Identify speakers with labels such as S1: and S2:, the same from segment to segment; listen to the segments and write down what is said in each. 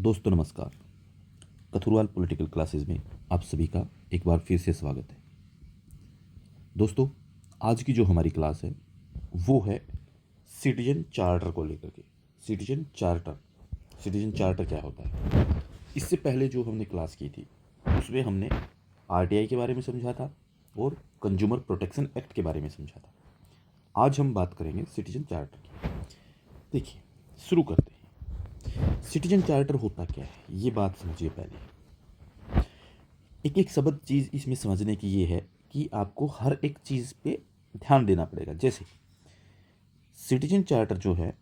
S1: दोस्तों नमस्कार। कथुरवाल political classes में आप सभी का एक बार फिर से स्वागत है। दोस्तों, आज की जो हमारी क्लास है वो है सिटीजन चार्टर को लेकर के। सिटीजन चार्टर क्या होता है? इससे पहले जो हमने क्लास की थी उसमें हमने आरटीआई के बारे में समझा था और कंज्यूमर प्रोटेक्शन एक्ट के बारे में समझा था। आज हम बात करेंगे सिटीजन चार्टर की। देखिए, शुरू करते हैं। सिटीजन चार्टर होता क्या है ये बात समझिए। पहले एक एक शब्द चीज़ इसमें समझने की ये है कि आपको हर एक चीज़ पे ध्यान देना पड़ेगा। जैसे सिटीजन चार्टर जो है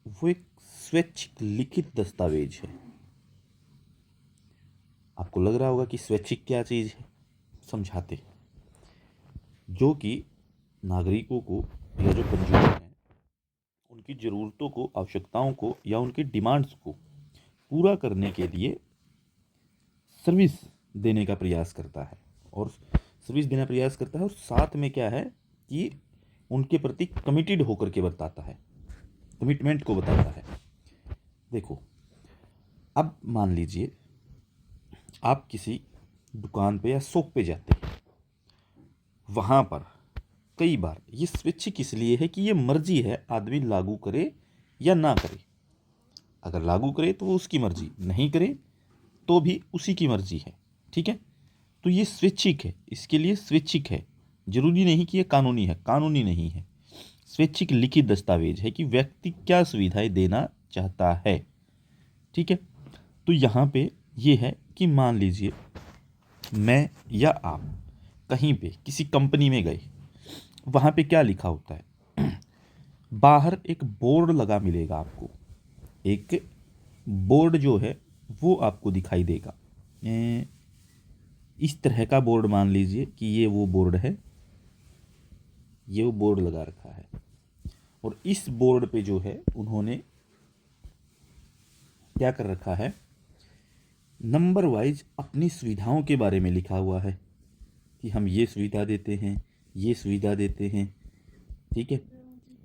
S1: वो एक स्वैच्छिक लिखित दस्तावेज है। आपको लग रहा होगा कि स्वैच्छिक क्या चीज़ है, समझाते हैं। जो कि नागरिकों को या जो कंज्यूमर हैं उनकी ज़रूरतों को, आवश्यकताओं को या उनकी डिमांड्स को पूरा करने के लिए सर्विस देने का प्रयास करता है और साथ में क्या है कि उनके प्रति कमिटेड होकर के बताता है, कमिटमेंट को बताता है। देखो, अब मान लीजिए आप किसी दुकान पे या शॉप पे जाते हैं। वहाँ पर कई बार ये स्वैच्छिक इसलिए है कि ये मर्जी है आदमी लागू करे या ना करे। अगर लागू करे तो वो उसकी मर्जी, नहीं करे तो भी उसी की मर्जी है। ठीक है, तो ये स्वैच्छिक है, इसके लिए स्वैच्छिक है। जरूरी नहीं कि ये कानूनी है, कानूनी नहीं है। स्वैच्छिक लिखित दस्तावेज है कि व्यक्ति क्या सुविधाएं देना चाहता है। ठीक है, तो यहाँ पे ये है कि मान लीजिए मैं या आप कहीं पे किसी कंपनी में गए, वहाँ पे क्या लिखा होता है? बाहर एक बोर्ड लगा मिलेगा आपको। एक बोर्ड जो है वो आपको दिखाई देगा। इस तरह का बोर्ड मान लीजिए कि ये वो बोर्ड है, ये वो बोर्ड लगा रखा है और इस बोर्ड पे जो है उन्होंने क्या कर रखा है, नंबर वाइज अपनी सुविधाओं के बारे में लिखा हुआ है कि हम ये सुविधा देते हैं, ये सुविधा देते हैं। ठीक है,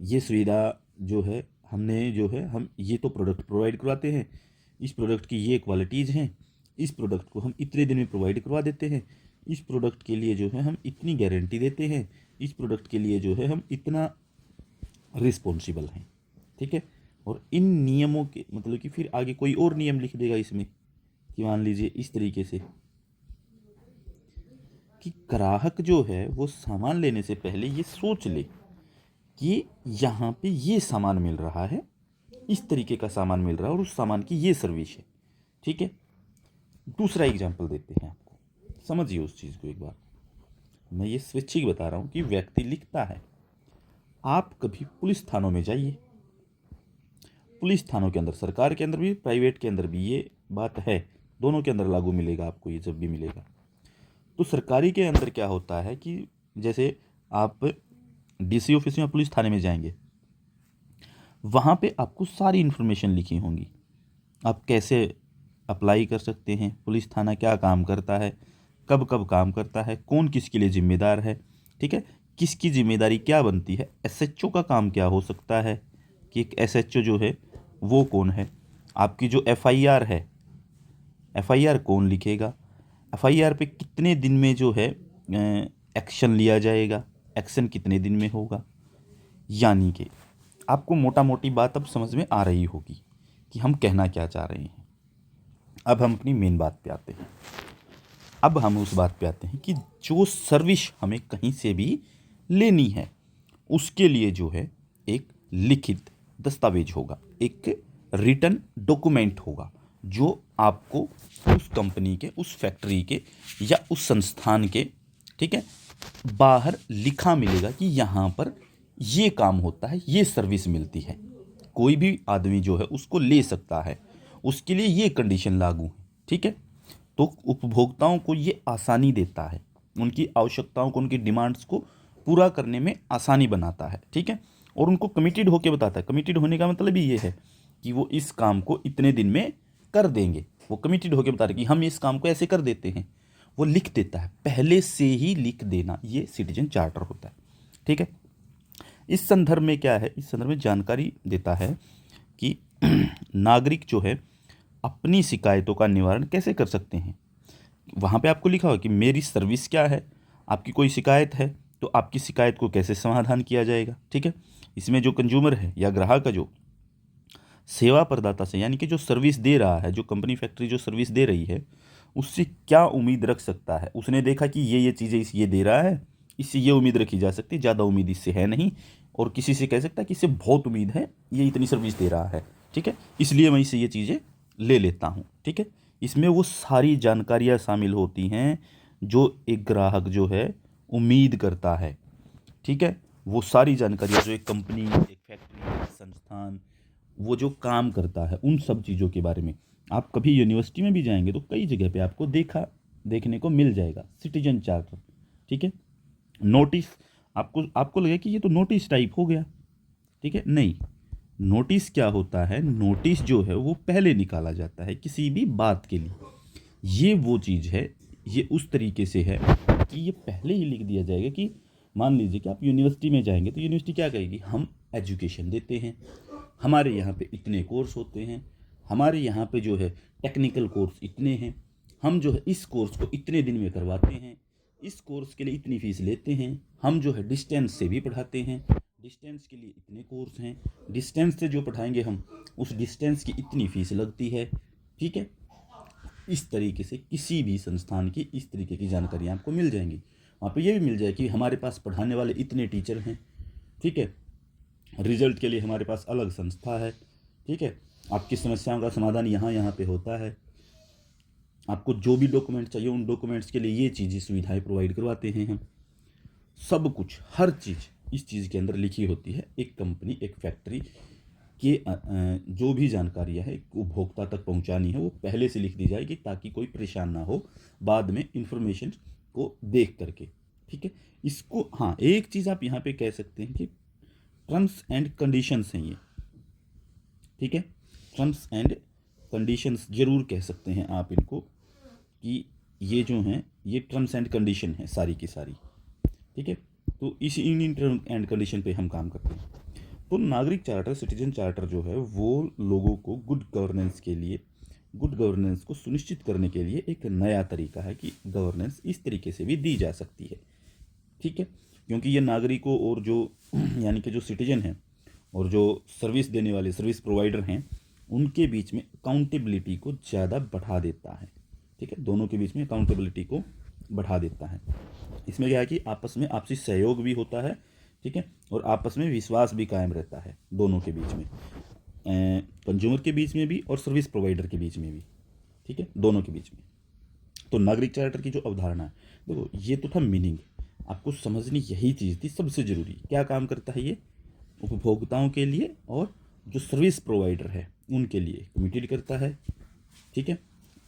S1: ये सुविधा जो है हमने जो है हम ये तो प्रोडक्ट प्रोवाइड करवाते हैं, इस प्रोडक्ट की ये क्वालिटीज़ हैं, इस प्रोडक्ट को हम इतने दिन में प्रोवाइड करवा देते हैं, इस प्रोडक्ट के लिए जो है हम इतनी गारंटी देते हैं, इस प्रोडक्ट के लिए जो है हम इतना रिस्पॉन्सिबल हैं। ठीक है, और इन नियमों के मतलब कि फिर आगे कोई और नियम लिख देगा इसमें कि मान लीजिए इस तरीके से कि ग्राहक जो है वो सामान लेने से पहले ये सोच ले कि यहाँ पे ये सामान मिल रहा है, इस तरीके का सामान मिल रहा है और उस सामान की ये सर्विस है। ठीक है, दूसरा एग्जाम्पल देते हैं आपको, समझिए उस चीज़ को एक बार। मैं ये स्वैच्छिक बता रहा हूँ कि व्यक्ति लिखता है। आप कभी पुलिस थानों में जाइए, पुलिस थानों के अंदर, सरकार के अंदर भी प्राइवेट के अंदर भी ये बात है, दोनों के अंदर लागू मिलेगा आपको ये जब भी मिलेगा। तो सरकारी के अंदर क्या होता है कि जैसे आप डीसी ऑफिस में, पुलिस थाने में जाएंगे, वहाँ पे आपको सारी इन्फॉर्मेशन लिखी होंगी। आप कैसे अप्लाई कर सकते हैं, पुलिस थाना क्या काम करता है, कब कब काम करता है, कौन किसके लिए जिम्मेदार है। ठीक है, किसकी जिम्मेदारी क्या बनती है, एसएचओ का काम क्या हो सकता है कि एक एसएचओ जो है वो कौन है, आपकी जो एफआईआर है, एफआईआर कौन लिखेगा, एफआईआर पे कितने दिन में जो है एक्शन लिया जाएगा, एक्शन कितने दिन में होगा। यानी कि आपको मोटा मोटी बात अब समझ में आ रही होगी कि हम कहना क्या चाह रहे हैं। अब हम अपनी मेन बात पे आते हैं। अब हम उस बात पे आते हैं कि जो सर्विस हमें कहीं से भी लेनी है उसके लिए जो है एक लिखित दस्तावेज होगा, एक रिटन डॉक्यूमेंट होगा जो आपको उस कंपनी के, उस फैक्ट्री के या उस संस्थान के, ठीक है, बाहर लिखा मिलेगा कि यहाँ पर ये काम होता है, ये सर्विस मिलती है, कोई भी आदमी जो है उसको ले सकता है, उसके लिए ये कंडीशन लागू है। ठीक है, तो उपभोक्ताओं को ये आसानी देता है, उनकी आवश्यकताओं को, उनकी डिमांड्स को पूरा करने में आसानी बनाता है। ठीक है, और उनको कमिटेड होकर बताता है। कमिटेड होने का मतलब ही ये है कि वो इस काम को इतने दिन में कर देंगे। वो कमिटेड होकर बता रहे कि हम इस काम को ऐसे कर देते हैं, वो लिख देता है, पहले से ही लिख देना, ये सिटीजन चार्टर होता है। ठीक है, इस संदर्भ में क्या है, इस संदर्भ में जानकारी देता है कि नागरिक जो है अपनी शिकायतों का निवारण कैसे कर सकते हैं। वहाँ पे आपको लिखा हो कि मेरी सर्विस क्या है, आपकी कोई शिकायत है तो आपकी शिकायत को कैसे समाधान किया जाएगा। ठीक है, इसमें जो कंज्यूमर है या ग्राहक का जो सेवा प्रदाता से, यानी कि जो सर्विस दे रहा है, जो कंपनी फैक्ट्री जो सर्विस दे रही है, उससे क्या उम्मीद रख सकता है। उसने देखा कि ये चीज़ें इस ये दे रहा है, इससे ये उम्मीद रखी जा सकती है, ज़्यादा उम्मीद इससे है नहीं, और किसी से कह सकता है कि इससे बहुत उम्मीद है, ये इतनी सर्विस दे रहा है, ठीक है, इसलिए मैं इससे ये चीज़ें ले लेता हूँ। ठीक है, इसमें वो सारी जानकारियाँ शामिल होती हैं जो एक ग्राहक जो है उम्मीद करता है। ठीक है, वो सारी जानकारियाँ जो एक कंपनी, एक फैक्ट्री, एक संस्थान वो जो काम करता है, उन सब चीज़ों के बारे में आप कभी यूनिवर्सिटी में भी जाएंगे तो कई जगह पे आपको देखने को मिल जाएगा सिटीजन चार्टर। ठीक है, नोटिस, आपको लगे कि ये तो नोटिस टाइप हो गया। ठीक है, नहीं, नोटिस क्या होता है, नोटिस जो है वो पहले निकाला जाता है किसी भी बात के लिए। ये वो चीज़ है, ये उस तरीके से है कि ये पहले ही लिख दिया जाएगा कि मान लीजिए कि आप यूनिवर्सिटी में जाएंगे तो यूनिवर्सिटी क्या कहेगी, हम एजुकेशन देते हैं, हमारे यहाँ पे इतने कोर्स होते हैं, हमारे यहाँ पे जो है टेक्निकल कोर्स इतने हैं, हम जो है इस कोर्स को इतने दिन में करवाते हैं, इस कोर्स के लिए इतनी फ़ीस लेते हैं, हम जो है डिस्टेंस से भी पढ़ाते हैं, डिस्टेंस के लिए इतने कोर्स हैं, डिस्टेंस से जो पढ़ाएंगे हम उस डिस्टेंस की इतनी फ़ीस लगती है। ठीक है, इस तरीके से किसी भी संस्थान की इस तरीके की जानकारियाँ आपको मिल जाएंगी। वहाँ पे ये भी मिल जाए कि हमारे पास पढ़ाने वाले इतने टीचर हैं। ठीक है, रिजल्ट के लिए हमारे पास अलग संस्था है। ठीक है, आपकी समस्याओं का समाधान यहाँ पे होता है, आपको जो भी डॉक्यूमेंट चाहिए उन डॉक्यूमेंट्स के लिए ये चीज़ें सुविधाएं प्रोवाइड करवाते हैं हम। सब कुछ, हर चीज़ इस चीज़ के अंदर लिखी होती है। एक कंपनी, एक फैक्ट्री के जो भी जानकारियाँ है उपभोक्ता तक पहुँचानी है वो पहले से लिख दी जाएगी ताकि कोई परेशान ना हो बाद में इंफॉर्मेशन को देख करके। ठीक है, इसको, हाँ, एक चीज़ आप यहाँ पे कह सकते हैं कि टर्म्स एंड कंडीशंस हैं ये। ठीक है, टर्म्स एंड कंडीशंस जरूर कह सकते हैं आप इनको कि ये जो हैं ये टर्म्स एंड कंडीशन है सारी की सारी। ठीक है, तो इस इन टर्म एंड कंडीशन पे हम काम करते हैं। तो नागरिक चार्टर, सिटीजन चार्टर जो है वो लोगों को गुड गवर्नेंस के लिए, गुड गवर्नेंस को सुनिश्चित करने के लिए एक नया तरीका है कि गवर्नेंस इस तरीके से भी दी जा सकती है। ठीक है, क्योंकि ये नागरिकों और जो यानी कि जो सिटीजन हैं और जो सर्विस देने वाले सर्विस प्रोवाइडर हैं उनके बीच में अकाउंटेबिलिटी को ज़्यादा बढ़ा देता है। ठीक है, दोनों के बीच में अकाउंटेबिलिटी को बढ़ा देता है। इसमें क्या है कि आपस में आपसी सहयोग भी होता है। ठीक है, और आपस में विश्वास भी कायम रहता है दोनों के बीच में, कंज्यूमर के बीच में भी और सर्विस प्रोवाइडर के बीच में भी। ठीक है, दोनों के बीच में। तो नागरिक चार्टर की जो अवधारणा है, देखो ये तो था मीनिंग, आपको समझनी यही चीज़ थी सबसे ज़रूरी। क्या काम करता है ये, उपभोक्ताओं के लिए और जो सर्विस प्रोवाइडर है उनके लिए कमिटेड करता है। ठीक है,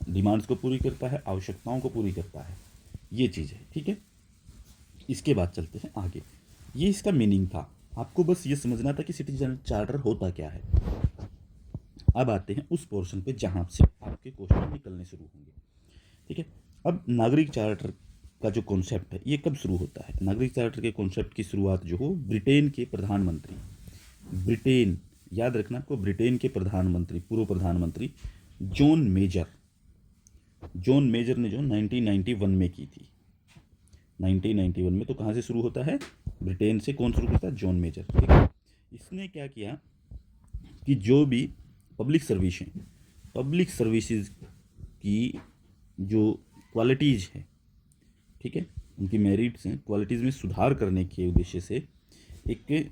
S1: डिमांड्स को पूरी करता है, आवश्यकताओं को पूरी करता है, ये चीज़ है। ठीक है, इसके बाद चलते हैं आगे। ये इसका मीनिंग था, आपको बस ये समझना था कि सिटीजन चार्टर होता क्या है। अब आते हैं उस पोर्शन पे जहाँ से आपके क्वेश्चन निकलने शुरू होंगे। ठीक है, अब नागरिक चार्टर का जो कॉन्सेप्ट है ये कब शुरू होता है। नागरिक चार्टर के कॉन्सेप्ट की शुरुआत जो हो ब्रिटेन के प्रधानमंत्री, ब्रिटेन, याद रखना आपको, ब्रिटेन के प्रधानमंत्री, पूर्व प्रधानमंत्री जॉन मेजर ने जो 1991 में की थी। 1991 में तो कहाँ से शुरू होता है, ब्रिटेन से। कौन शुरू करता है, जॉन मेजर। ठीक है, इसने क्या किया कि जो भी पब्लिक सर्विस हैं, पब्लिक सर्विसेज की जो क्वालिटीज़ हैं, ठीक है, उनकी मेरिट्स हैं, क्वालिटीज़ में सुधार करने के उद्देश्य से एक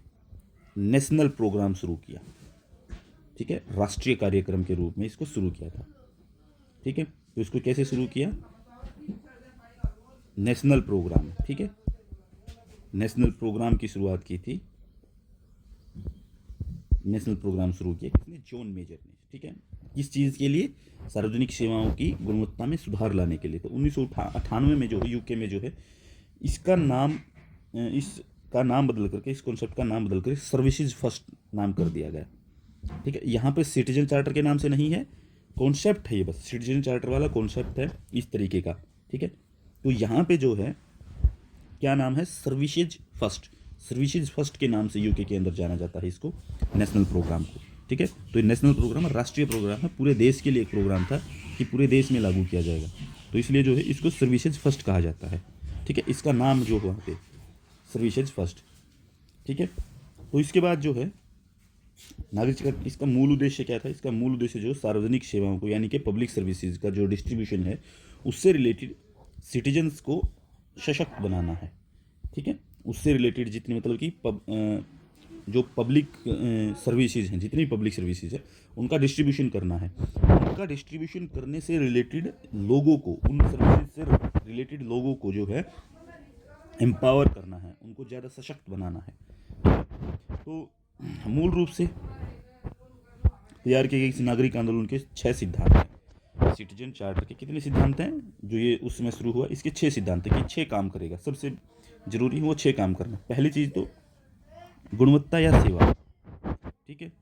S1: नेशनल प्रोग्राम शुरू किया। ठीक है, राष्ट्रीय कार्यक्रम के रूप में इसको शुरू किया था। ठीक है, तो इसको कैसे शुरू किया, नेशनल प्रोग्राम। ठीक है, नेशनल प्रोग्राम की शुरुआत की थी, नेशनल प्रोग्राम शुरू किया किसने, जॉन मेजर ने। ठीक है, किस चीज़ के लिए, सार्वजनिक सेवाओं की गुणवत्ता में सुधार लाने के लिए। तो 1998 में जो है यूके में जो है इसका नाम बदल करके, इस कॉन्सेप्ट का नाम बदल कर सर्विसेज फर्स्ट नाम कर दिया गया। ठीक है, यहाँ पे सिटीजन चार्टर के नाम से नहीं है, कॉन्सेप्ट है ये, बस सिटीजन चार्टर वाला कॉन्सेप्ट है इस तरीके का। ठीक है, तो यहाँ पे जो है क्या नाम है, सर्विसेज फर्स्ट के नाम से यूके के अंदर जाना जाता है इसको, नेशनल प्रोग्राम को। ठीक है। तो ये नेशनल प्रोग्राम राष्ट्रीय प्रोग्राम है, पूरे देश के लिए एक प्रोग्राम था कि पूरे देश में लागू किया जाएगा। तो इसलिए जो है इसको सर्विसेज फर्स्ट कहा जाता है, ठीक है। इसका नाम जो वहाँ पे सर्विसेज फर्स्ट, ठीक है। तो इसके बाद जो है नागरिक का इसका मूल उद्देश्य क्या था? इसका मूल उद्देश्य जो सार्वजनिक सेवाओं को यानी कि पब्लिक सर्विसेज का जो डिस्ट्रीब्यूशन है उससे रिलेटेड सिटीजन्स को सशक्त बनाना है, ठीक है। उससे रिलेटेड जितनी मतलब कि जो पब्लिक सर्विसेज हैं, जितनी पब्लिक सर्विसेज है उनका डिस्ट्रीब्यूशन करना है। उनका डिस्ट्रीब्यूशन करने से रिलेटेड लोगों को, उन सर्विसेज से रिलेटेड लोगों को जो है एम्पावर करना है, उनको ज़्यादा सशक्त बनाना है। तो मूल रूप से तैयार किए गए इस नागरिक आंदोलन के 6 सिद्धांत हैं। सिटीजन चार्टर के कितने सिद्धांत हैं जो ये उसमें शुरू हुआ? इसके 6 सिद्धांत हैं कि 6 काम करेगा। सबसे जरूरी है वो 6 काम करना। पहली चीज़ तो गुणवत्ता या सेवा, ठीक है।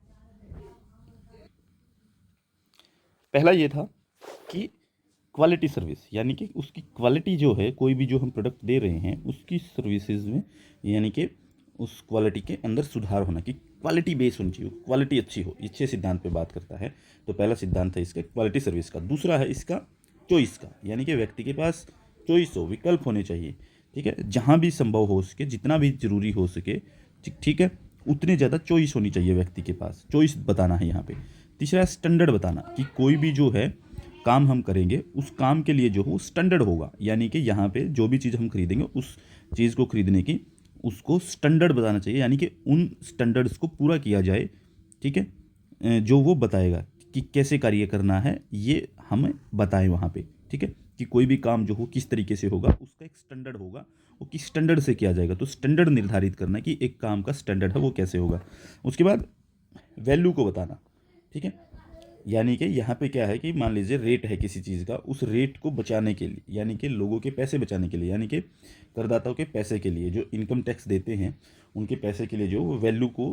S1: पहला ये था कि क्वालिटी सर्विस, यानी कि उसकी क्वालिटी जो है, कोई भी जो हम प्रोडक्ट दे रहे हैं उसकी सर्विसेज में यानी कि उस क्वालिटी के अंदर सुधार होना, कि क्वालिटी बेस होनी चाहिए, क्वालिटी अच्छी हो। ये 6 सिद्धांत पे बात करता है। तो पहला सिद्धांत है इसका क्वालिटी सर्विस का। दूसरा है इसका चॉइस का, यानी कि व्यक्ति के पास चॉइस हो, विकल्प होने चाहिए, ठीक है। जहाँ भी संभव हो सके, जितना भी जरूरी हो सके, ठीक है, उतने ज़्यादा चॉइस होनी चाहिए व्यक्ति के पास। चॉइस बताना है यहाँ पे। तीसरा स्टैंडर्ड बताना, कि कोई भी जो है काम हम करेंगे उस काम के लिए जो हो स्टैंडर्ड होगा, यानी कि यहाँ पे जो भी चीज़ हम खरीदेंगे उस चीज़ को खरीदने की उसको स्टैंडर्ड बताना चाहिए, यानी कि उन स्टैंडर्ड्स को पूरा किया जाए, ठीक है। जो वो बताएगा कि कैसे कार्य करना है ये हमें बताएं वहाँ पे, ठीक है। कि कोई भी काम जो हो किस तरीके से होगा, उसका एक स्टैंडर्ड होगा, वो किस स्टैंडर्ड से किया जाएगा। तो स्टैंडर्ड निर्धारित करना कि एक काम का स्टैंडर्ड है वो कैसे होगा। उसके बाद वैल्यू को बताना, ठीक है। यानी कि यहाँ पे क्या है कि मान लीजिए रेट है किसी चीज़ का, उस रेट को बचाने के लिए, यानी कि लोगों के पैसे बचाने के लिए, यानी कि करदाताओं के पैसे के लिए, जो इनकम टैक्स देते हैं उनके पैसे के लिए जो वैल्यू को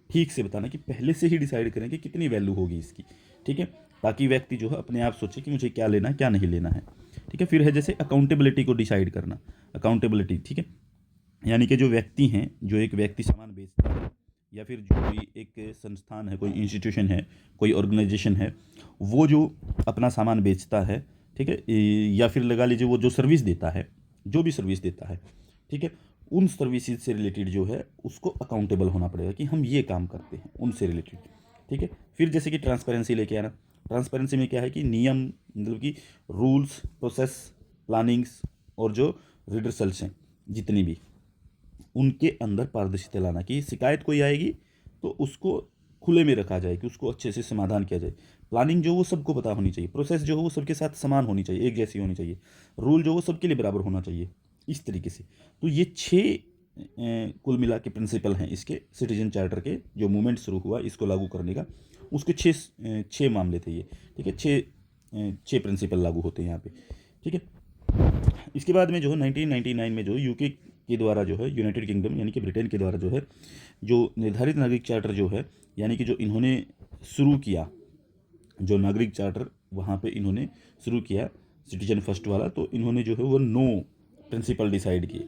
S1: ठीक से बताना, कि पहले से ही डिसाइड करें कि कितनी वैल्यू होगी इसकी, ठीक है। ताकि व्यक्ति जो है अपने आप सोचे कि मुझे क्या लेना है क्या नहीं लेना है, ठीक है। फिर है जैसे अकाउंटेबिलिटी को डिसाइड करना, अकाउंटेबिलिटी, ठीक है। यानी कि जो व्यक्ति हैं, जो एक व्यक्ति सामान बेचता है या फिर जो कोई एक संस्थान है, कोई इंस्टीट्यूशन है, कोई ऑर्गेनाइजेशन है, वो जो अपना सामान बेचता है, ठीक है, या फिर लगा लीजिए वो जो सर्विस देता है, जो भी सर्विस देता है, ठीक है, उन सर्विसेज से रिलेटेड जो है उसको अकाउंटेबल होना पड़ेगा कि हम ये काम करते हैं उनसे रिलेटेड, ठीक है। फिर जैसे कि ट्रांसपेरेंसी लेके आना। ट्रांसपेरेंसी में क्या है कि नियम, मतलब कि रूल्स, प्रोसेस, प्लानिंग्स और जो रिडर्सल्स हैं जितनी भी, उनके अंदर पारदर्शिता लाना, कि शिकायत कोई आएगी तो उसको खुले में रखा जाए, कि उसको अच्छे से समाधान किया जाए। प्लानिंग जो वो सबको पता होनी चाहिए, प्रोसेस जो हो वो सबके साथ समान होनी चाहिए, एक जैसी होनी चाहिए, रूल जो वो सबके लिए बराबर होना चाहिए, इस तरीके से। तो ये 6 कुल मिला के प्रिंसिपल हैं इसके सिटीजन चार्टर के, जो मूवमेंट शुरू हुआ इसको लागू करने का, उसके 6 मामले थे ये, ठीक है। 6 प्रिंसिपल लागू होते हैं यहाँ पे, ठीक है। इसके बाद में जो है 1999 में जो यूके के द्वारा जो है, यूनाइटेड किंगडम यानी कि ब्रिटेन के द्वारा जो है, जो निर्धारित नागरिक चार्टर जो है, यानी कि जो इन्होंने शुरू किया, जो नागरिक चार्टर वहाँ पे इन्होंने शुरू किया सिटीजन फर्स्ट वाला, तो इन्होंने जो है वो 9 प्रिंसिपल डिसाइड किए,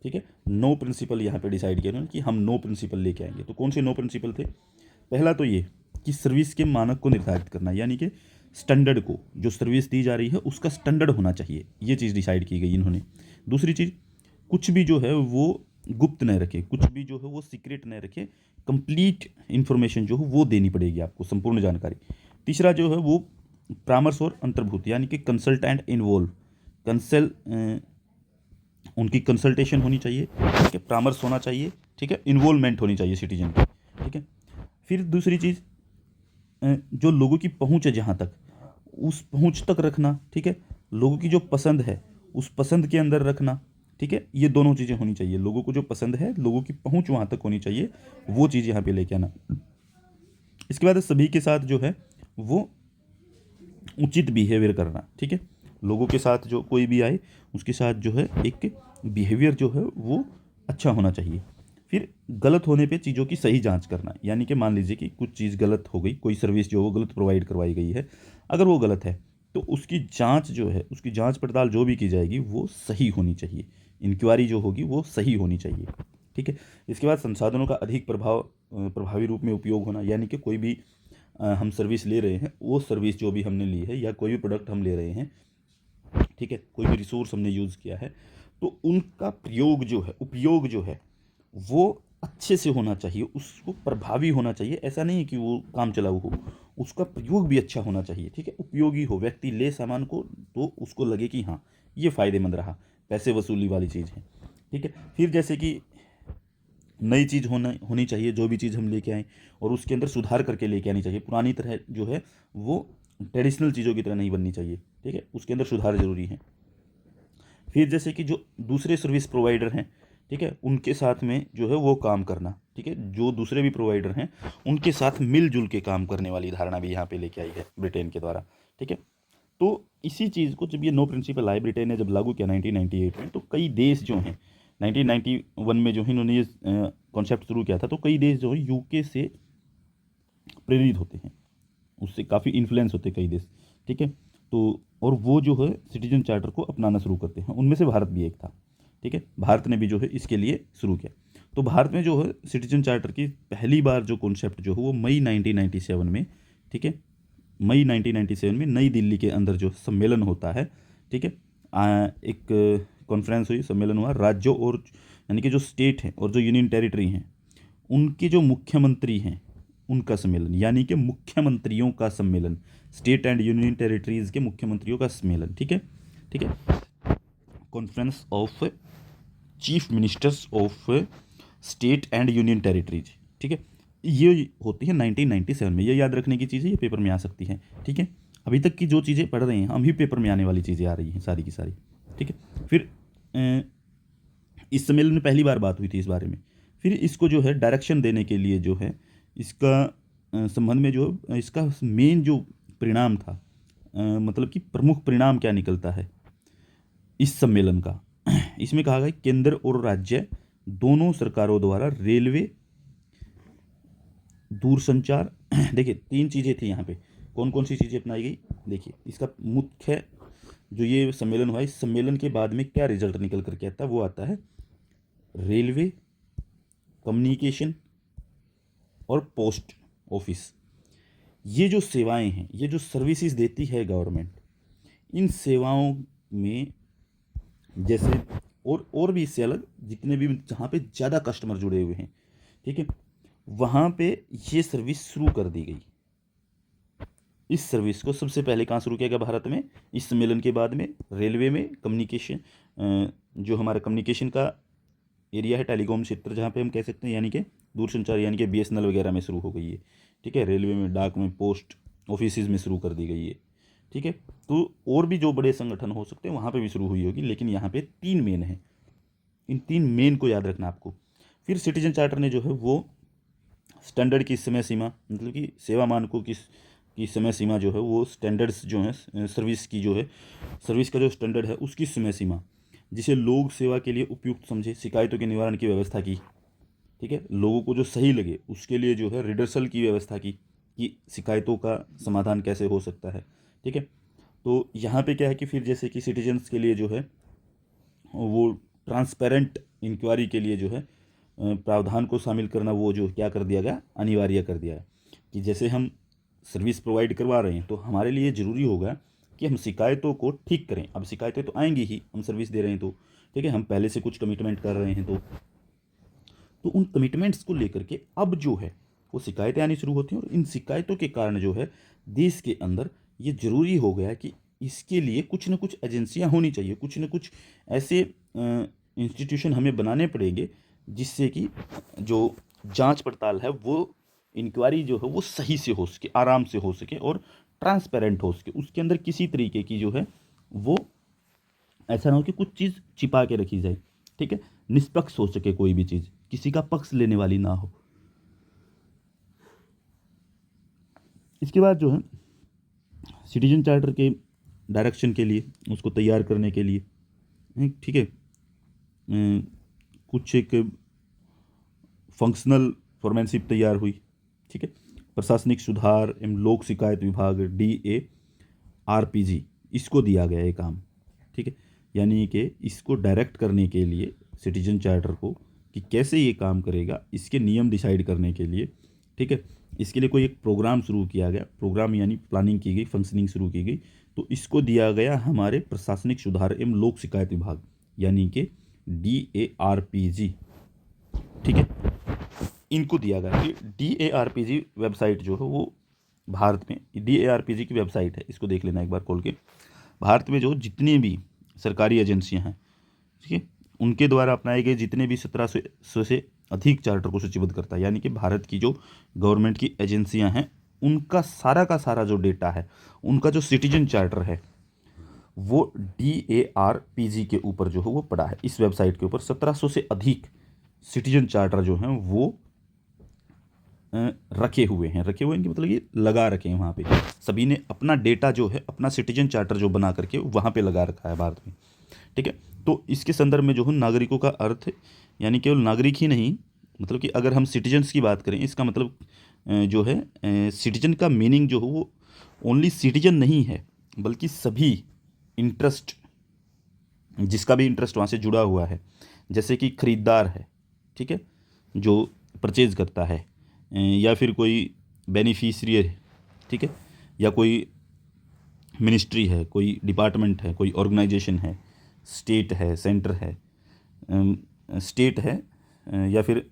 S1: ठीक है। 9 प्रिंसिपल यहाँ पे डिसाइड किया उन्होंने कि हम 9 प्रिंसिपल लेके आएंगे। तो कौन से 9 प्रिंसिपल थे? पहला तो ये कि सर्विस के मानक को निर्धारित करना, यानी कि स्टैंडर्ड को, जो सर्विस दी जा रही है उसका स्टैंडर्ड होना चाहिए, ये चीज़ डिसाइड की गई इन्होंने। दूसरी चीज़, कुछ भी जो है वो गुप्त न रखे, कुछ भी जो है वो सीक्रेट न रखे, कंप्लीट इन्फॉर्मेशन जो है वो देनी पड़ेगी आपको, संपूर्ण जानकारी। तीसरा जो है वो परामर्श और अंतर्भूत, यानी कि कंसल्ट एंड इन्वॉल्व, उनकी कंसल्टेशन होनी चाहिए, ठीक है, परामर्श होना चाहिए, ठीक है, इन्वॉल्वमेंट होनी चाहिए सिटीजन की, ठीक है। फिर दूसरी चीज़, जो लोगों की पहुंच है जहाँ तक, उस पहुंच तक रखना, ठीक है। लोगों की जो पसंद है उस पसंद के अंदर रखना, ठीक है। ये दोनों चीज़ें होनी चाहिए, लोगों को जो पसंद है, लोगों की पहुंच वहाँ तक होनी चाहिए, वो चीज़ यहाँ पे लेके आना। इसके बाद सभी के साथ जो है वो उचित बिहेवियर करना, ठीक है। लोगों के साथ जो कोई भी आए उसके साथ जो है एक बिहेवियर जो है वो अच्छा होना चाहिए। फिर गलत होने पे चीज़ों की सही जांच करना, यानी कि मान लीजिए कि कुछ चीज़ गलत हो गई, कोई सर्विस जो वो गलत प्रोवाइड करवाई गई है, अगर वो गलत है तो उसकी जांच जो है, उसकी जांच पड़ताल जो भी की जाएगी वो सही होनी चाहिए, इंक्वायरी जो होगी वो सही होनी चाहिए, ठीक है। इसके बाद संसाधनों का अधिक प्रभावी रूप में उपयोग होना, यानी कि कोई भी हम सर्विस ले रहे हैं, वो सर्विस जो भी हमने ली है या कोई भी प्रोडक्ट हम ले रहे हैं, ठीक है, कोई भी रिसोर्स हमने यूज़ किया है, तो उनका प्रयोग जो है, उपयोग जो है, वो अच्छे से होना चाहिए, उसको प्रभावी होना चाहिए। ऐसा नहीं है कि वो काम चलाऊ हो, उसका प्रयोग भी अच्छा होना चाहिए, ठीक है, उपयोगी हो। व्यक्ति ले सामान को तो उसको लगे कि हाँ ये फ़ायदेमंद रहा, पैसे वसूली वाली चीज़ है, ठीक है। फिर जैसे कि नई चीज़ होनी चाहिए, जो भी चीज़ हम लेके आएँ, और उसके अंदर सुधार करके लेके आनी चाहिए। पुरानी तरह जो है वो ट्रेडिशनल चीज़ों की तरह नहीं बननी चाहिए, ठीक है, उसके अंदर सुधार ज़रूरी है। फिर जैसे कि जो दूसरे सर्विस प्रोवाइडर हैं, ठीक है, उनके साथ में जो है वो काम करना, ठीक है, जो दूसरे भी प्रोवाइडर हैं उनके साथ मिलजुल के काम करने वाली धारणा भी यहाँ पे लेके आई है ब्रिटेन के द्वारा, ठीक है। तो इसी चीज़ को जब ये नो प्रिंसिपल आए, ब्रिटेन ने जब लागू किया 1998 में, तो कई देश जो हैं 1991 में जो है इन्होंने ये कॉन्सेप्ट शुरू किया था, तो कई देश जो है यूके से प्रेरित होते हैं, उससे काफ़ी इन्फ्लुएंस होते हैं कई देश, ठीक है। तो और वो जो है सिटीजन चार्टर को अपनाना शुरू करते हैं, उनमें से भारत भी एक था, ठीक है। भारत ने भी जो है इसके लिए शुरू किया। तो भारत में जो है सिटीजन चार्टर की पहली बार जो कॉन्सेप्ट जो है वो मई 1997 में, ठीक है, मई 1997 में नई दिल्ली के अंदर जो सम्मेलन होता है, ठीक है, एक कॉन्फ्रेंस हुई, सम्मेलन हुआ, राज्यों और यानी कि जो स्टेट हैं और जो यूनियन टेरिटरी हैं उनके जो मुख्यमंत्री हैं उनका सम्मेलन, यानी कि मुख्यमंत्रियों का सम्मेलन, स्टेट एंड यूनियन टेरिटरीज के मुख्यमंत्रियों का सम्मेलन, ठीक है, ठीक है, conference of chief ministers of state and union territories, ठीक है, ये होती है 1997 में। ये याद रखने की चीज़ें, ये पेपर में आ सकती हैं, ठीक है। अभी तक की जो चीज़ें पढ़ रहे हैं हम ही पेपर में आने वाली चीज़ें आ रही हैं सारी की सारी, ठीक है। फिर इस सम्मेलन में पहली बार बात हुई थी इस बारे में। फिर इसको जो है डायरेक्शन देने के लिए जो है इसका संबंध में जो इसका मेन जो परिणाम था, मतलब कि प्रमुख परिणाम क्या निकलता है इस सम्मेलन का, इसमें कहा गया केंद्र और राज्य दोनों सरकारों द्वारा रेलवे, दूरसंचार देखिए 3 चीज़ें थी यहाँ पे, कौन कौन सी चीज़ें अपनाई गई, देखिए इसका मुख्य जो ये सम्मेलन हुआ, इस सम्मेलन के बाद में क्या रिजल्ट निकल करके आता है, वो आता है रेलवे, कम्युनिकेशन और पोस्ट ऑफिस। ये जो सेवाएं हैं, ये जो सर्विसेज देती है गवर्नमेंट, इन सेवाओं में जैसे और भी इससे अलग जितने भी जहाँ पे ज़्यादा कस्टमर जुड़े हुए हैं, ठीक है, वहाँ पे ये सर्विस शुरू कर दी गई। इस सर्विस को सबसे पहले कहाँ शुरू किया गया भारत में, इस सम्मेलन के बाद में रेलवे में, कम्युनिकेशन जो हमारा कम्युनिकेशन का एरिया है, टेलीकॉम क्षेत्र जहाँ पे हम कह सकते हैं, यानी कि दूरसंचार, यानी कि BSNL वगैरह में शुरू हो गई है, ठीक है। रेलवे में, डाक में, पोस्ट ऑफिस में शुरू कर दी गई है, ठीक है। तो और भी जो बड़े संगठन हो सकते हैं वहाँ पे भी शुरू हुई होगी, लेकिन यहाँ पे 3 मेन है, इन 3 मेन को याद रखना आपको। फिर सिटीजन चार्टर ने जो है वो स्टैंडर्ड की समय सीमा, मतलब कि सेवा मानकों की समय सीमा जो है, वो स्टैंडर्ड्स जो हैं सर्विस की, जो है सर्विस का जो स्टैंडर्ड है उसकी समय सीमा, जिसे लोग सेवा के लिए उपयुक्त समझे, शिकायतों के निवारण की व्यवस्था की, ठीक है, लोगों को जो सही लगे उसके लिए जो है रिडर्सल की व्यवस्था की, कि शिकायतों का समाधान कैसे हो सकता है, ठीक है। तो यहाँ पे क्या है कि फिर जैसे कि सिटीजन्स के लिए जो है वो ट्रांसपेरेंट इंक्वायरी के लिए जो है प्रावधान को शामिल करना, वो जो क्या कर दिया गया, अनिवार्य कर दिया है, कि जैसे हम सर्विस प्रोवाइड करवा रहे हैं तो हमारे लिए ज़रूरी होगा कि हम शिकायतों को ठीक करें। अब शिकायतें तो आएंगी ही, हम सर्विस दे रहे हैं तो, ठीक है, हम पहले से कुछ कमिटमेंट कर रहे हैं तो उन कमिटमेंट्स को लेकर के अब जो है वो शिकायतें आनी शुरू होती हैं, और इन शिकायतों के कारण जो है देश के अंदर ये ज़रूरी हो गया कि इसके लिए कुछ न कुछ एजेंसियां होनी चाहिए, कुछ न कुछ ऐसे इंस्टीट्यूशन हमें बनाने पड़ेंगे जिससे कि जो जांच पड़ताल है, वो इंक्वायरी जो है वो सही से हो सके, आराम से हो सके और ट्रांसपेरेंट हो सके, उसके अंदर किसी तरीके की जो है वो ऐसा ना हो कि कुछ चीज़ छिपा के रखी जाए, ठीक है, निष्पक्ष हो सके, कोई भी चीज़ किसी का पक्ष लेने वाली ना हो। इसके बाद जो है सिटीजन चार्टर के डायरेक्शन के लिए, उसको तैयार करने के लिए, ठीक है, कुछ एक फंक्शनल फॉर्मेनशिप तैयार हुई, ठीक है। प्रशासनिक सुधार एवं लोक शिकायत विभाग DARPG, इसको दिया गया है काम, ठीक है, यानी कि इसको डायरेक्ट करने के लिए सिटीजन चार्टर को कि कैसे ये काम करेगा, इसके नियम डिसाइड करने के लिए, ठीक है, इसके लिए कोई एक प्रोग्राम शुरू किया गया, प्रोग्राम यानी प्लानिंग की गई, फंक्शनिंग शुरू की गई। तो इसको दिया गया हमारे प्रशासनिक सुधार एवं लोक शिकायत विभाग, यानी कि DARPG, ठीक है, इनको दिया गया। कि DARPG वेबसाइट जो है वो भारत में, DARPG की वेबसाइट है, इसको देख लेना एक बार खोल के। भारत में जो जितनी भी सरकारी एजेंसियां हैं, ठीक है, उनके द्वारा अपनाए गए जितने भी 1700 से अधिक चार्टर को सूचीबद्ध करता है। यानी कि भारत की जो गवर्नमेंट की एजेंसियां हैं उनका सारा का सारा जो डेटा है, उनका जो सिटीजन चार्टर है, वो DARPG के ऊपर जो है वो पड़ा है। इस वेबसाइट के ऊपर 1700 से अधिक सिटीजन चार्टर जो हैं वो रखे हुए हैं। रखे हुए इनके मतलब ये लगा रखे हैं वहाँ पे। सभी ने अपना डेटा जो है, अपना सिटीजन चार्टर जो बना करके वहाँ पे लगा रखा है भारत में, ठीक है। तो इसके संदर्भ में जो है नागरिकों का अर्थ, यानी केवल नागरिक ही नहीं, मतलब कि अगर हम सिटीजन्स की बात करें, इसका मतलब जो है सिटीजन का मीनिंग जो है वो ओनली सिटीजन नहीं है, बल्कि सभी इंटरेस्ट, जिसका भी इंटरेस्ट वहाँ से जुड़ा हुआ है, जैसे कि खरीदार है, ठीक है, जो परचेज करता है, या फिर कोई बेनिफिशियरी है, ठीक है, या कोई मिनिस्ट्री है, कोई डिपार्टमेंट है, कोई ऑर्गेनाइजेशन है, स्टेट है, सेंटर है, स्टेट है, या फिर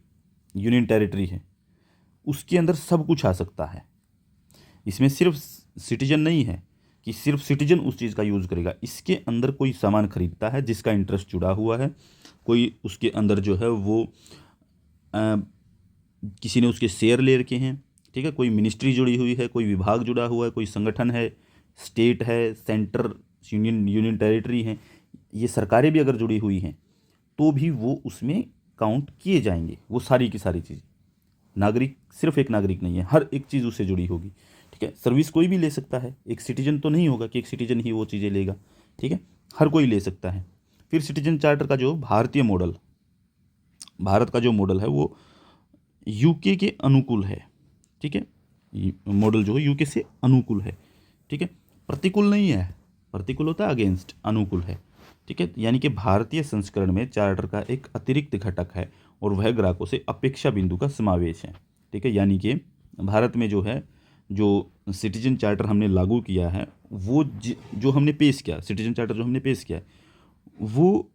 S1: यूनियन टेरिटरी है, उसके अंदर सब कुछ आ सकता है। इसमें सिर्फ सिटीजन नहीं है कि सिर्फ सिटीजन उस चीज़ का यूज़ करेगा। इसके अंदर कोई सामान खरीदता है जिसका इंटरेस्ट जुड़ा हुआ है, कोई उसके अंदर जो है वो किसी ने उसके शेयर ले रखे हैं, ठीक है, कोई मिनिस्ट्री जुड़ी हुई है, कोई विभाग जुड़ा हुआ है, कोई संगठन है, स्टेट है, सेंटर, यूनियन टेरिटरी है, ये सरकारें भी अगर जुड़ी हुई हैं तो भी वो उसमें काउंट किए जाएंगे। वो सारी की सारी चीज़, नागरिक सिर्फ एक नागरिक नहीं है, हर एक चीज़ उससे जुड़ी होगी, ठीक है। सर्विस कोई भी ले सकता है, एक सिटीजन तो नहीं होगा कि एक सिटीजन ही वो चीज़ें लेगा, ठीक है, हर कोई ले सकता है। फिर सिटीजन चार्टर का जो भारतीय मॉडल, भारत का जो मॉडल है वो यूके के अनुकूल है, ठीक है, मॉडल जो है यूके से अनुकूल है, ठीक है, प्रतिकूल नहीं है। प्रतिकूल होता है अगेंस्ट, अनुकूल है, ठीक है। यानी कि भारतीय संस्करण में चार्टर का एक अतिरिक्त घटक है और वह ग्राहकों से अपेक्षा बिंदु का समावेश है, ठीक है। यानी कि भारत में जो है, जो सिटीजन चार्टर हमने लागू किया है, वो जो हमने पेश किया, सिटीजन चार्टर जो हमने पेश किया है, वो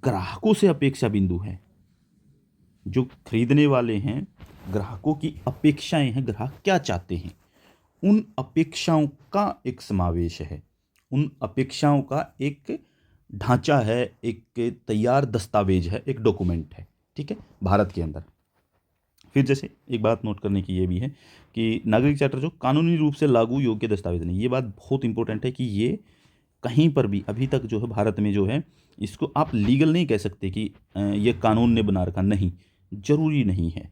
S1: ग्राहकों से अपेक्षा बिंदु है। जो खरीदने वाले हैं, ग्राहकों की अपेक्षाएं हैं, ग्राहक क्या चाहते हैं, उन अपेक्षाओं का एक समावेश है, उन अपेक्षाओं का एक ढांचा है, एक तैयार दस्तावेज है, एक डॉक्यूमेंट है, ठीक है, भारत के अंदर। फिर जैसे एक बात नोट करने की ये भी है कि नागरिक चार्टर जो कानूनी रूप से लागू योग्य दस्तावेज नहीं, ये बात बहुत इंपॉर्टेंट है कि ये कहीं पर भी अभी तक जो है भारत में जो है, इसको आप लीगल नहीं कह सकते कि ये कानून ने बना रखा, नहीं, जरूरी नहीं है।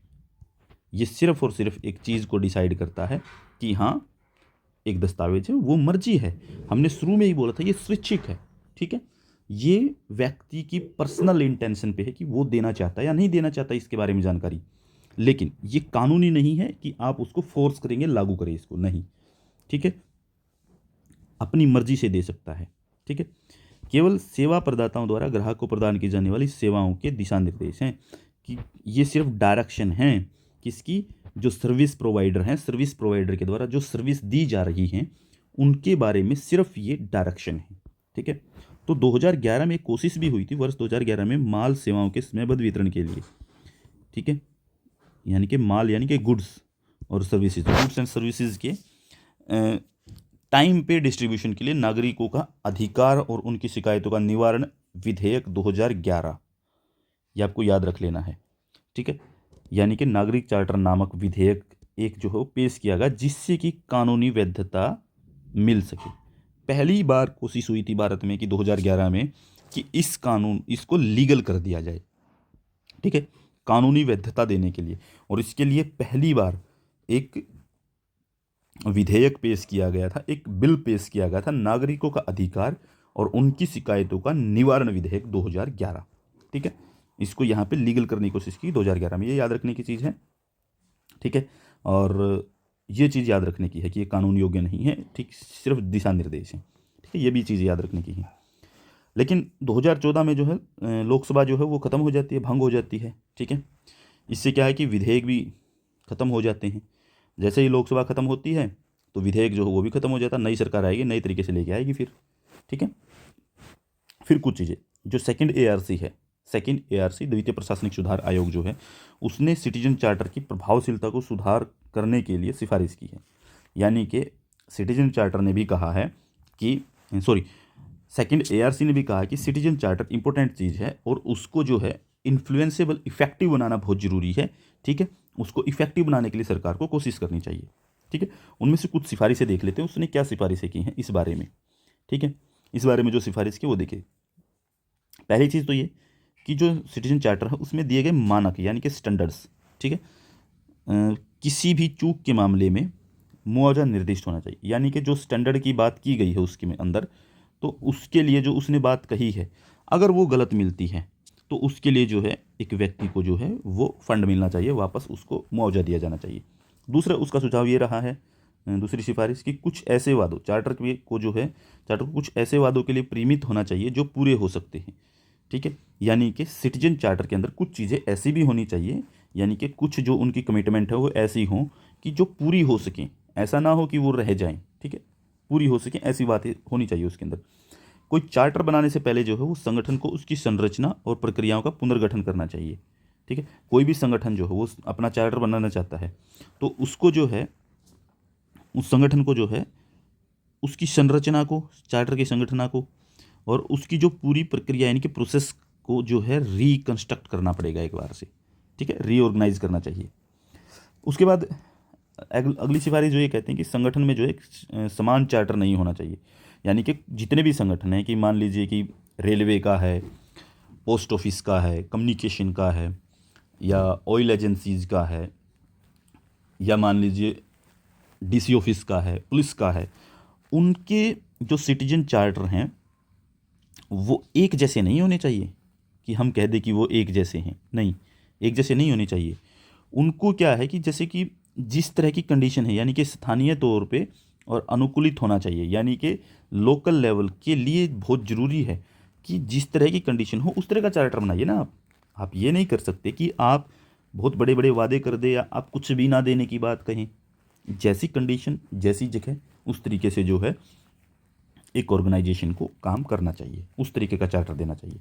S1: ये सिर्फ और सिर्फ एक चीज़ को डिसाइड करता है कि हाँ एक दस्तावेज है, वो मर्जी है। हमने शुरू में ही बोला था ये स्वैच्छिक है, ठीक है, ये व्यक्ति की पर्सनल इंटेंशन पे है कि वो देना चाहता है या नहीं देना चाहता इसके बारे में जानकारी, लेकिन ये कानूनी नहीं है कि आप उसको फोर्स करेंगे लागू करें इसको, नहीं, ठीक है, अपनी मर्जी से दे सकता है, ठीक है। केवल सेवा प्रदाताओं द्वारा ग्राहक को प्रदान की जाने वाली सेवाओं के दिशा निर्देश हैं, कि ये सिर्फ डायरेक्शन हैं किसकी, जो सर्विस प्रोवाइडर हैं, सर्विस प्रोवाइडर के द्वारा जो सर्विस दी जा रही हैं उनके बारे में सिर्फ ये डायरेक्शन है, ठीक है। तो 2011 में एक कोशिश भी हुई थी, वर्ष 2011 में माल सेवाओं के समयबद्ध वितरण के लिए, ठीक है, यानी कि माल यानी कि गुड्स और सर्विसेज, गुड्स एंड सर्विसेज के टाइम पे डिस्ट्रीब्यूशन के लिए नागरिकों का अधिकार और उनकी शिकायतों का निवारण विधेयक 2011, ये आपको याद रख लेना है, ठीक है। यानी कि नागरिक चार्टर नामक विधेयक एक जो है वो पेश किया गया जिससे कि कानूनी वैधता मिल सके। पहली बार कोशिश हुई थी भारत में कि 2011 में कि इसको लीगल कर दिया जाए, ठीक है, कानूनी वैधता देने के लिए, और इसके लिए पहली बार एक विधेयक पेश किया गया था, एक बिल पेश किया गया था, नागरिकों का अधिकार और उनकी शिकायतों का निवारण विधेयक 2011, ठीक है। इसको यहाँ पे लीगल करने की कोशिश की 2011 में, ये याद रखने की चीज़ है, ठीक है। और ये चीज़ याद रखने की है कि ये कानून योग्य नहीं है, ठीक, सिर्फ दिशा निर्देश है, ठीक है, ये भी चीज़ याद रखने की है। लेकिन 2014 में जो है लोकसभा जो है वो ख़त्म हो जाती है, भंग हो जाती है। ठीक है, इससे क्या है कि विधेयक भी ख़त्म हो जाते हैं। जैसे ही लोकसभा ख़त्म होती है तो विधेयक जो है वो भी ख़त्म हो जाता है, नई सरकार आएगी, नई तरीके से लेके आएगी फिर। ठीक है, फिर कुछ चीज़ें जो सेकंड एआरसी है, सेकंड एआरसी द्वितीय प्रशासनिक सुधार आयोग जो है, उसने सिटीजन चार्टर की प्रभावशीलता को सुधार करने के लिए सिफारिश की है। यानी कि सिटीजन चार्टर ने भी कहा है कि सेकंड एआरसी ने भी कहा है कि सिटीजन चार्टर इंपॉर्टेंट चीज़ है और उसको जो है इन्फ्लुएंसेबल, इफेक्टिव बनाना बहुत ज़रूरी है। ठीक है, उसको इफेक्टिव बनाने के लिए सरकार को कोशिश करनी चाहिए। ठीक है, उनमें से कुछ सिफारिशें देख लेते हैं, उसने क्या सिफारिशें की हैं इस बारे में। ठीक है, इस बारे में जो सिफारिश की वो देखिए। पहली चीज़ तो ये कि जो सिटीजन चार्टर है उसमें दिए गए मानक यानी कि स्टैंडर्ड्स। ठीक है, किसी भी चूक के मामले में मुआवजा निर्दिष्ट होना चाहिए, यानी कि जो स्टैंडर्ड की बात की गई है उसके में अंदर, तो उसके लिए जो उसने बात कही है अगर वो गलत मिलती है तो उसके लिए जो है एक व्यक्ति को जो है वो फंड मिलना चाहिए, वापस उसको मुआवजा दिया जाना चाहिए। दूसरा उसका सुझाव ये रहा है, दूसरी सिफारिश की कुछ ऐसे वादों चार्टर को कुछ ऐसे वादों के लिए प्रीमित होना चाहिए जो पूरे हो सकते हैं। ठीक है, यानी कि सिटीजन चार्टर के अंदर कुछ चीज़ें ऐसी भी होनी चाहिए, यानी कि कुछ जो उनकी कमिटमेंट है वो ऐसी हों कि जो पूरी हो सकें, ऐसा ना हो कि वो रह जाएं। ठीक है, पूरी हो सकें ऐसी बातें होनी चाहिए उसके अंदर। कोई चार्टर बनाने से पहले जो है वो संगठन को उसकी संरचना और प्रक्रियाओं का पुनर्गठन करना चाहिए। ठीक है, कोई भी संगठन जो है वो अपना चार्टर बनाना चाहता है तो उसको जो है उस संगठन को जो है उसकी संरचना को, चार्टर की संगठना को और उसकी जो पूरी प्रक्रिया यानी कि प्रोसेस को जो है रिकंस्ट्रक्ट करना पड़ेगा एक बार से। ठीक है, रीऑर्गेनाइज करना चाहिए। उसके बाद अगली सिफारिश जो ये कहते हैं कि संगठन में जो है समान चार्टर नहीं होना चाहिए। यानी कि जितने भी संगठन हैं, कि मान लीजिए कि रेलवे का है, पोस्ट ऑफिस का है, कम्युनिकेशन का है, या ऑयल एजेंसीज का है, या मान लीजिए डीसी ऑफिस का है, पुलिस का है, उनके जो सिटीजन चार्टर हैं वो एक जैसे नहीं होने चाहिए कि हम कह दें कि वो एक जैसे हैं। नहीं, एक जैसे नहीं होने चाहिए। उनको क्या है कि जैसे कि जिस तरह की कंडीशन है, यानी कि स्थानीय तौर पे और अनुकूलित होना चाहिए, यानी कि लोकल लेवल के लिए बहुत ज़रूरी है कि जिस तरह की कंडीशन हो उस तरह का चार्टर बनाइए ना। आप ये नहीं कर सकते कि आप बहुत बड़े बड़े वादे कर दे या आप कुछ भी ना देने की बात कहें। जैसी कंडीशन, जैसी जगह, उस तरीके से जो है एक ऑर्गेनाइजेशन को काम करना चाहिए, उस तरीके का चार्टर देना चाहिए।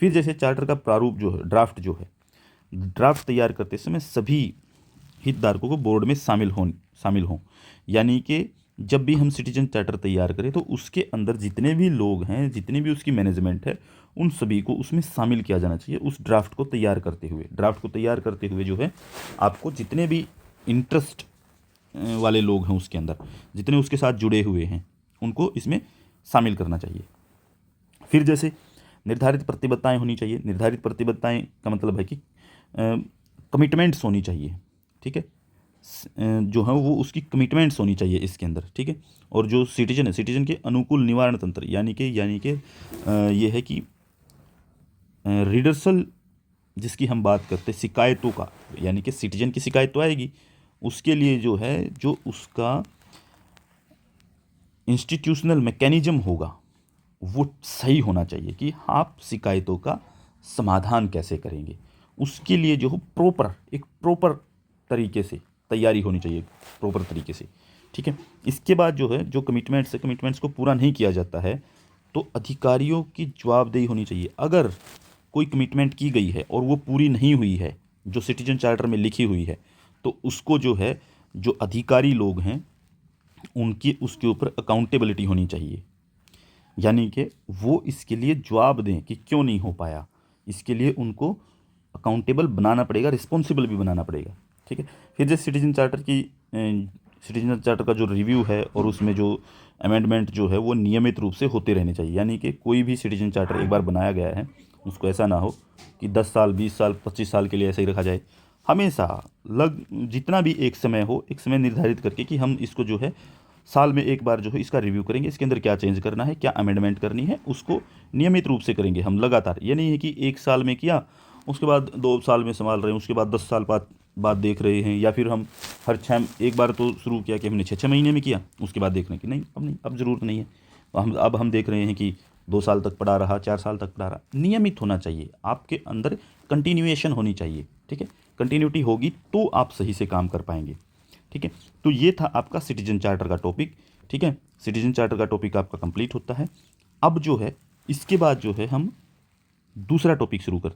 S1: फिर जैसे चार्टर का प्रारूप जो है, ड्राफ्ट तैयार करते समय सभी हितधारकों को बोर्ड में शामिल हों। यानी कि जब भी हम सिटीजन चार्टर तैयार करें तो उसके अंदर जितने भी लोग हैं, जितने भी उसकी मैनेजमेंट है, उन सभी को उसमें शामिल किया जाना चाहिए। उस ड्राफ्ट को तैयार करते हुए जो है आपको जितने भी इंटरेस्ट वाले लोग हैं उसके अंदर, जितने उसके साथ जुड़े हुए हैं, उनको इसमें शामिल करना चाहिए। फिर जैसे निर्धारित प्रतिबद्धताएं होनी चाहिए। निर्धारित प्रतिबद्धताएं का मतलब है कि कमिटमेंट्स होनी चाहिए। ठीक है, जो है वो उसकी कमिटमेंट्स होनी चाहिए इसके अंदर। ठीक है, और जो सिटीजन है, सिटीजन के अनुकूल निवारण तंत्र, यानी कि ये है कि रिडर्सल जिसकी हम बात करते हैं, शिकायतों का, यानी कि सिटीजन की शिकायत तो आएगी, उसके लिए जो है जो उसका इंस्टीट्यूशनल मैकेनिज्म होगा वो सही होना चाहिए कि आप शिकायतों का समाधान कैसे करेंगे। उसके लिए जो एक प्रॉपर तरीके से तैयारी होनी चाहिए, प्रॉपर तरीके से। ठीक है, इसके बाद जो है जो कमिटमेंट्स को पूरा नहीं किया जाता है तो अधिकारियों की जवाबदेही होनी चाहिए। अगर कोई कमिटमेंट की गई है और वो पूरी नहीं हुई है जो सिटीजन चार्टर में लिखी हुई है, तो उसको जो है जो अधिकारी लोग हैं उनकी उसके ऊपर अकाउंटेबिलिटी होनी चाहिए। यानी कि वो इसके लिए जवाब दें कि क्यों नहीं हो पाया। इसके लिए उनको अकाउंटेबल बनाना पड़ेगा, रिस्पॉन्सिबल भी बनाना पड़ेगा। ठीक है, फिर जैसे सिटीजन चार्टर का जो रिव्यू है और उसमें जो अमेंडमेंट जो है वो नियमित रूप से होते रहने चाहिए। यानी कि कोई भी सिटीजन चार्टर एक बार बनाया गया है उसको ऐसा ना हो कि 10 साल, 20 साल, 25 साल के लिए ऐसे ही रखा जाए। हमेशा जितना भी एक समय निर्धारित करके कि हम इसको जो है साल में एक बार जो है इसका रिव्यू करेंगे, इसके अंदर क्या चेंज करना है, क्या अमेंडमेंट करनी है, उसको नियमित रूप से करेंगे हम लगातार। ये नहीं है कि एक साल में किया, उसके बाद 2 साल में संभाल रहे हैं, उसके बाद 10 साल बाद देख रहे हैं, या फिर हम एक बार तो शुरू किया कि हमने 6 महीने में किया, उसके बाद देख रहे हैं कि नहीं, अब ज़रूरत नहीं है। अब हम देख रहे हैं कि 2 साल तक पढ़ा रहा, 4 साल तक पढ़ा रहा, नियमित होना चाहिए, आपके अंदर कंटिन्यूएशन होनी चाहिए। ठीक है, कंटिन्यूटी होगी तो आप सही से काम कर पाएंगे। ठीक है, तो ये था आपका सिटीजन चार्टर का टॉपिक। ठीक है, सिटीजन चार्टर का टॉपिक आपका कंप्लीट होता है। अब जो है इसके बाद जो है हम दूसरा टॉपिक शुरू करते हैं।